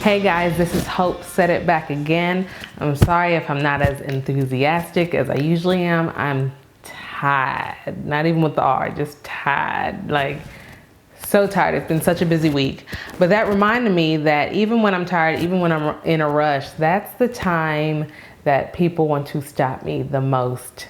Hey guys, this is HOPEsaidit back again. I'm sorry if I'm not as enthusiastic as I usually am. I'm tired, not even with the R, just tired, like so tired. It's been such a busy week. But that reminded me that even when I'm tired, even when I'm in a rush, that's the time that people want to stop me the most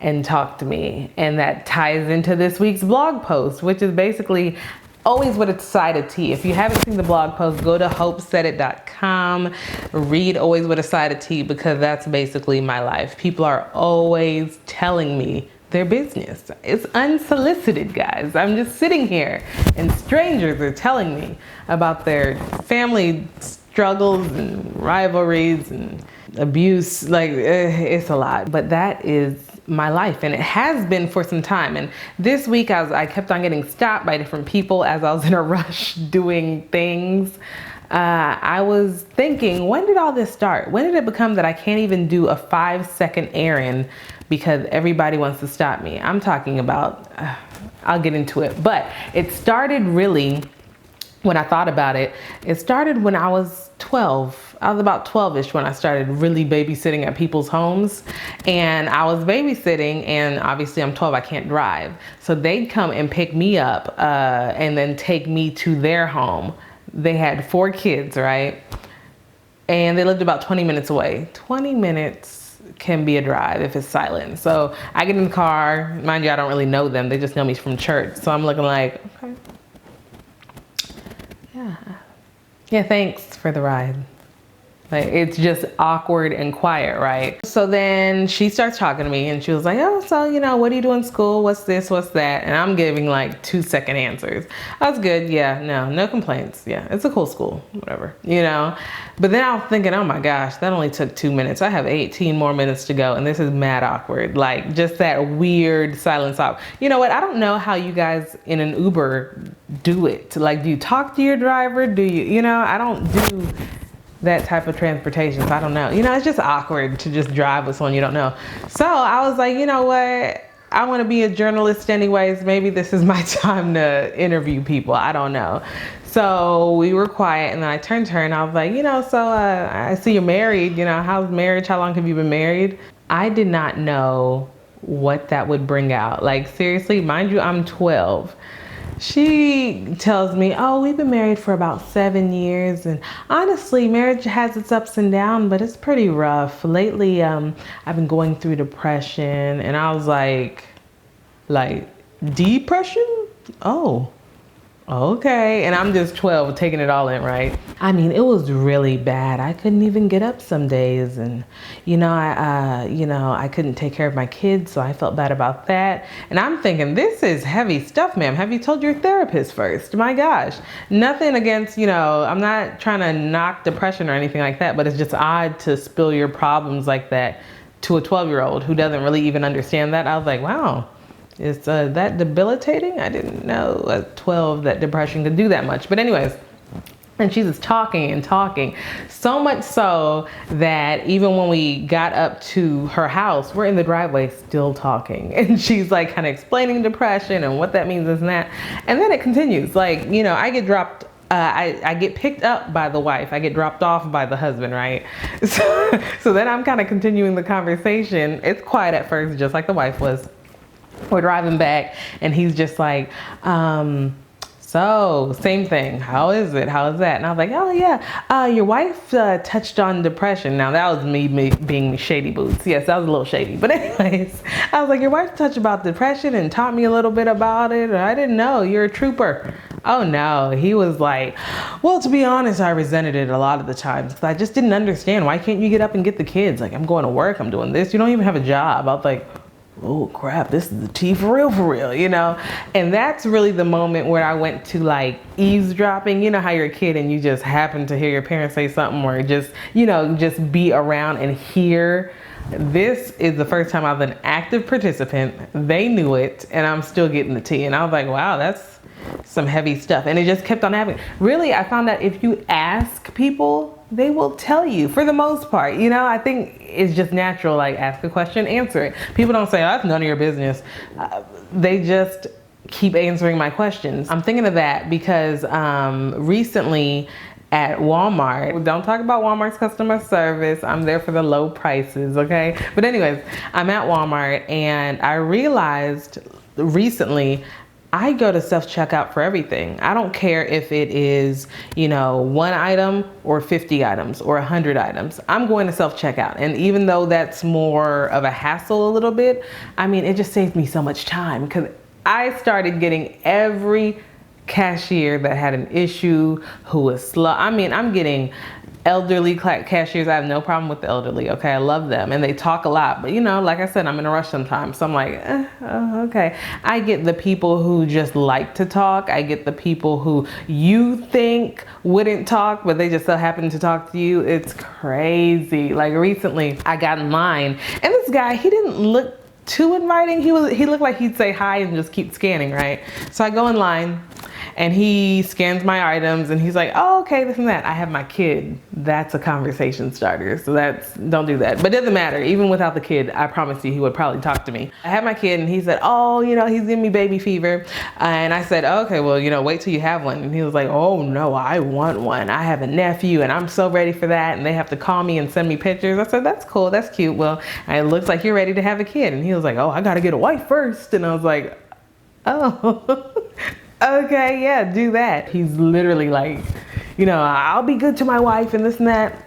and talk to me. And that ties into this week's blog post, which is basically always with a side of tea. If you haven't seen the blog post, go to HOPEsaidit.com, read Always with a Side of Tea, because that's basically my life. People are always telling me their business. It's unsolicited, guys. I'm just sitting here and strangers are telling me about their family struggles and rivalries and abuse. Like, it's a lot, but that is my life, and it has been for some time. And this week I kept on getting stopped by different people as I was in a rush doing things. I was thinking, when did all this start? When did it become that I can't even do a 5-second errand because everybody wants to stop me? I'm talking about, I'll get into it, but it started really, when I thought about it, it started when I was 12. I was about 12-ish when I started really babysitting at people's homes. And I was babysitting, and obviously I'm 12, I can't drive. So they'd come and pick me up and then take me to their home. They had 4 kids, right? And they lived about 20 minutes away. 20 minutes can be a drive if it's silent. So I get in the car, mind you, I don't really know them. They just know me from church. So I'm looking like, okay. Yeah, thanks for the ride. Like, it's just awkward and quiet, right? So then she starts talking to me and she was like, oh, so, you know, what do you do in school? What's this, what's that? And I'm giving like 2-second answers. That's good. Yeah, no complaints. Yeah, it's a cool school, whatever, you know? But then I was thinking, oh my gosh, that only took 2 minutes. I have 18 more minutes to go, and this is mad awkward. Like, just that weird silence off. You know what? I don't know how you guys in an Uber do it. Like, do you talk to your driver? Do you know, I don't do that type of transportation, so I don't know. You know, it's just awkward to just drive with someone you don't know. So I was like, you know what? I want to be a journalist anyways. Maybe this is my time to interview people. I don't know. So we were quiet, and then I turned to her and I was like, you know, so I see you're married. You know, how's marriage? How long have you been married? I did not know what that would bring out. Like, seriously, mind you, I'm 12. She tells me, oh, we've been married for about 7 years, and honestly, marriage has its ups and downs, but it's pretty rough. Lately, I've been going through depression. And I was like, depression? Oh, okay. And I'm just 12 taking it all in, right? I mean, it was really bad. I couldn't even get up some days, and I couldn't take care of my kids, so I felt bad about that. And I'm thinking, this is heavy stuff, ma'am. Have you told your therapist first? My gosh. Nothing against, I'm not trying to knock depression or anything like that, but it's just odd to spill your problems like that to a 12-year-old who doesn't really even understand that. I was like, wow. Is that debilitating? I didn't know at 12 that depression could do that much. But anyways, and she's just talking and talking. So much so that even when we got up to her house, we're in the driveway still talking. And she's like kind of explaining depression and what that means and that. And then it continues. Like, I get dropped. I get picked up by the wife. I get dropped off by the husband, right? So then I'm kind of continuing the conversation. It's quiet at first, just like the wife was. We're driving back, and he's just like, so same thing. How is it? How is that? And I was like, oh yeah, your wife touched on depression. Now that was me being shady boots. Yes, that was a little shady. But anyways, I was like, your wife touched about depression and taught me a little bit about it. I didn't know. You're a trooper. Oh no. He was like, well, to be honest, I resented it a lot of the times because I just didn't understand. Why can't you get up and get the kids? Like, I'm going to work. I'm doing this. You don't even have a job. I was like, oh crap, this is the tea for real, And that's really the moment where I went to like eavesdropping. You know how you're a kid and you just happen to hear your parents say something, or just, just be around and hear. This is the first time I was an active participant. They knew it, and I'm still getting the tea. And I was like, wow, that's some heavy stuff. And it just kept on happening. Really, I found that if you ask people, they will tell you for the most part. I think it's just natural, like ask a question, answer it. People don't say, oh, that's none of your business. They just keep answering my questions. I'm thinking of that because recently at Walmart. Don't talk about Walmart's customer service. I'm there for the low prices, okay? But anyways, I'm at Walmart and I realized recently I go to self-checkout for everything. I don't care if it is, you know, 1 item or 50 items or 100 items. I'm going to self-checkout. And even though that's more of a hassle a little bit, I mean, it just saves me so much time because I started getting every cashier that had an issue, who was slow. I mean, I'm getting elderly cashiers. I have no problem with the elderly, okay? I love them and they talk a lot, but you know, like I said, I'm in a rush sometimes. So I'm like, oh, okay. I get the people who just like to talk. I get the people who you think wouldn't talk, but they just so happen to talk to you. It's crazy. Like recently I got in line and this guy, he didn't look too inviting. He looked like he'd say hi and just keep scanning, right? So I go in line and he scans my items and he's like, oh, okay, this and that. I have my kid. That's a conversation starter. So don't do that. But it doesn't matter. Even without the kid, I promise you, he would probably talk to me. I have my kid and he said, oh, you know, he's giving me baby fever. And I said, okay, well, you know, wait till you have one. And he was like, oh no, I want one. I have a nephew and I'm so ready for that. And they have to call me and send me pictures. I said, that's cool. That's cute. Well, it looks like you're ready to have a kid. And he was like, oh, I got to get a wife first. And I was like, oh. Okay, yeah, do that. He's literally like, you know, I'll be good to my wife and this and that.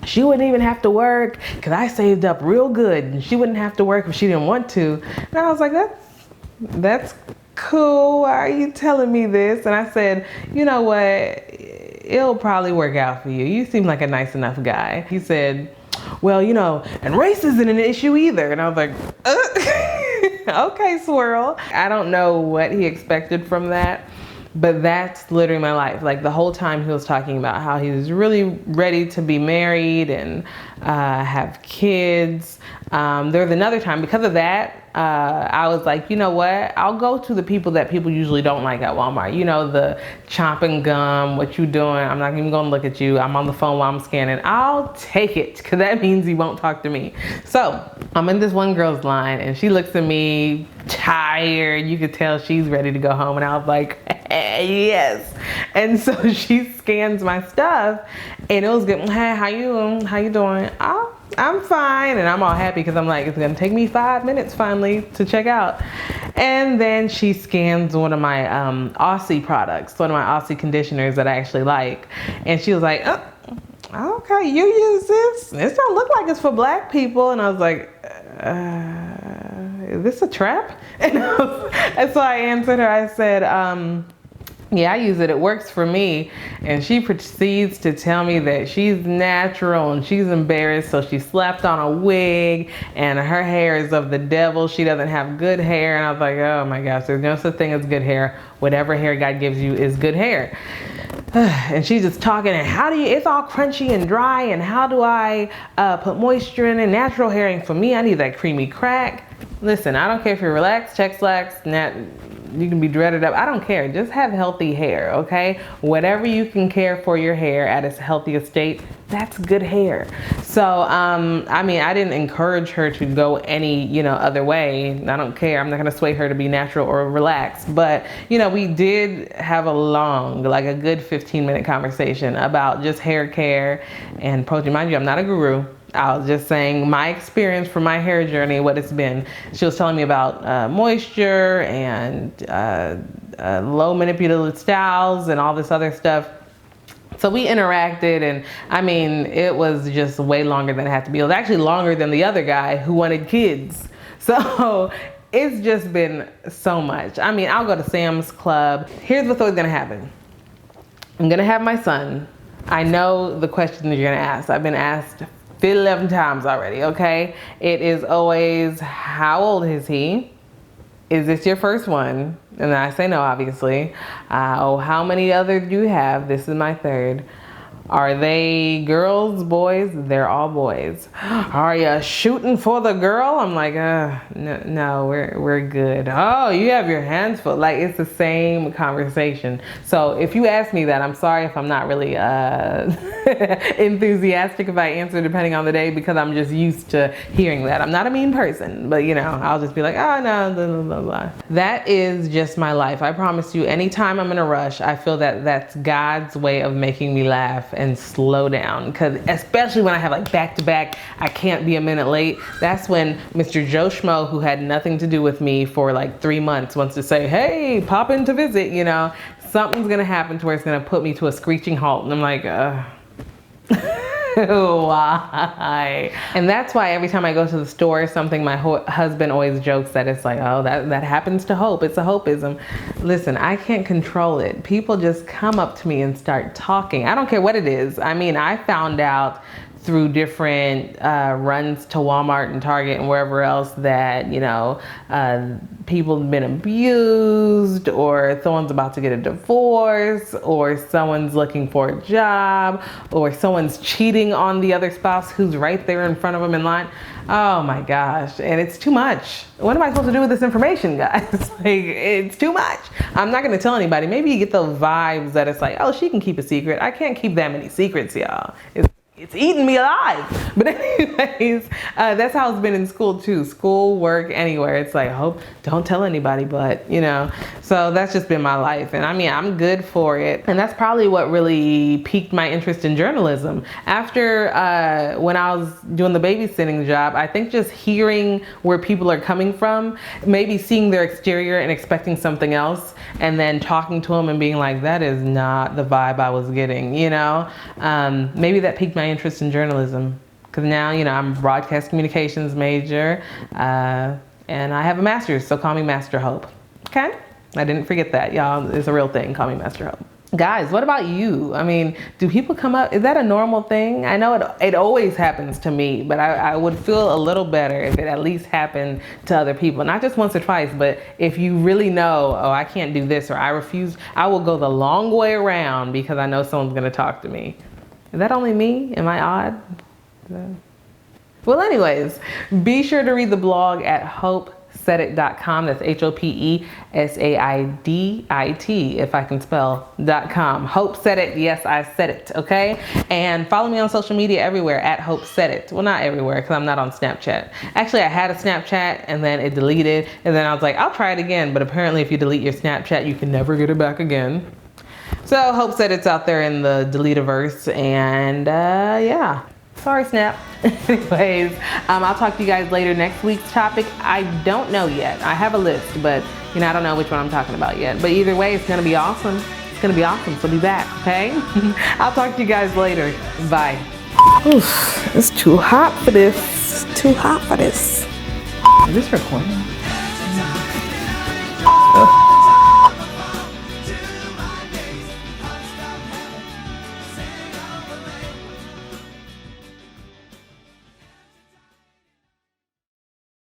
She wouldn't even have to work because I saved up real good and she wouldn't have to work if she didn't want to. And I was like, that's cool. Why are you telling me this? And I said, you know what? It'll probably work out for you. You seem like a nice enough guy. He said, well, you know, and race isn't an issue either. And I was like, okay, swirl. I don't know what he expected from that, but that's literally my life. Like the whole time he was talking about how he was really ready to be married and have kids. There was another time because of that, I was like, you know what? I'll go to the people that people usually don't like at Walmart. You know, the chomping gum, what you doing? I'm not even gonna look at you. I'm on the phone while I'm scanning. I'll take it because that means he won't talk to me. So I'm in this one girl's line and she looks at me tired. You could tell she's ready to go home. And I was like, yes. And so she scans my stuff and it was good. Hey, how you doing? Oh, I'm fine. And I'm all happy because I'm like, it's gonna take me 5 minutes finally to check out. And then she scans one of my Aussie products, one of my Aussie conditioners that I actually like. And she was like, oh, okay, you use this? This don't look like it's for black people. And I was like, is this a trap? And so I answered her, I said, yeah, I use it. It works for me. And she proceeds to tell me that she's natural and she's embarrassed. So she slapped on a wig and her hair is of the devil. She doesn't have good hair. And I was like, oh my gosh, there's no such thing as good hair. Whatever hair God gives you is good hair. And she's just talking and it's all crunchy and dry. And how do I put moisture in it? Natural hair ain't for me. I need that creamy crack. Listen, I don't care if you're relaxed, check slacks, you can be dreaded up. I don't care. Just have healthy hair, okay? Whatever you can care for your hair at its healthiest state, that's good hair. So, I mean, I didn't encourage her to go any, other way. I don't care. I'm not going to sway her to be natural or relaxed. But, we did have a long, like a good 15-minute conversation about just hair care and protein. Mind you, I'm not a guru. I was just saying my experience from my hair journey, what it's been. She was telling me about moisture and low manipulated styles and all this other stuff. So we interacted and I mean, it was just way longer than it had to be. It was actually longer than the other guy who wanted kids. So it's just been so much. I mean, I'll go to Sam's Club. Here's what's always gonna happen. I'm gonna have my son. I know the question that you're gonna ask. I've been asked 11 times already, okay? It is always, how old is he? Is this your first one? And I say no, obviously. Oh, how many others do you have? This is my third. Are they girls, boys? They're all boys. Are you shooting for the girl? I'm like, no, we're good. Oh, you have your hands full. Like, it's the same conversation. So if you ask me that, I'm sorry if I'm not really enthusiastic if I answer depending on the day, because I'm just used to hearing that. I'm not a mean person, but you know, I'll just be like, oh no, blah, blah, blah, blah. That is just my life. I promise you, anytime I'm in a rush, I feel that that's God's way of making me laugh and slow down. Because especially when I have like back to back, I can't be a minute late. That's when Mr. Joe Schmo, who had nothing to do with me for like 3 months, wants to say, hey, pop in to visit, you know, something's gonna happen to where it's gonna put me to a screeching halt. And I'm like, why? And that's why every time I go to the store or something, my husband always jokes that it's like, oh, that happens to Hope. It's a Hopeism. Listen, I can't control it. People just come up to me and start talking. I don't care what it is. I mean, I found out through different runs to Walmart and Target and wherever else that, you know, people have been abused, or someone's about to get a divorce, or someone's looking for a job, or someone's cheating on the other spouse who's right there in front of them in line. Oh my gosh, and it's too much. What am I supposed to do with this information, guys? Like, it's too much. I'm not gonna tell anybody. Maybe you get those vibes that it's like, oh, she can keep a secret. I can't keep that many secrets, y'all. It's eating me alive. But anyways, that's how it's been in school too. School, work, anywhere. It's like, Hope, don't tell anybody, but you know. So that's just been my life. And I mean, I'm good for it. And that's probably what really piqued my interest in journalism. After when I was doing the babysitting job, I think just hearing where people are coming from, maybe seeing their exterior and expecting something else, and then talking to them and being like, that is not the vibe I was getting, you know? Maybe that piqued my interest in journalism, because now, you know, I'm a broadcast communications major, and I have a master's, so call me Master Hope. Okay? I didn't forget that, y'all. It's a real thing. Call me Master Hope. Guys, what about you? I mean, do people come up? Is that a normal thing? I know it always happens to me, but I would feel a little better if it at least happened to other people. Not just once or twice, but if you really know, oh, I can't do this, or I refuse, I will go the long way around because I know someone's going to talk to me. Is that only me? Am I odd? Well, anyways, be sure to read the blog at HOPEsaidit.com. That's HOPEsaidit, if I can spell .com. Hope said it. Yes, I said it. Okay. And follow me on social media everywhere at HOPEsaidit. Well, not everywhere, because I'm not on Snapchat. Actually, I had a Snapchat and then it deleted. And then I was like, I'll try it again. But apparently, if you delete your Snapchat, you can never get it back again. So Hope said it's out there in the delete-averse, and yeah. Sorry, Snap. Anyways, I'll talk to you guys later. Next week's topic, I don't know yet. I have a list, but you know, I don't know which one I'm talking about yet. But either way, it's gonna be awesome. It's gonna be awesome, so be back, okay? I'll talk to you guys later. Bye. Oof, it's too hot for this. It's too hot for this. Is this recording?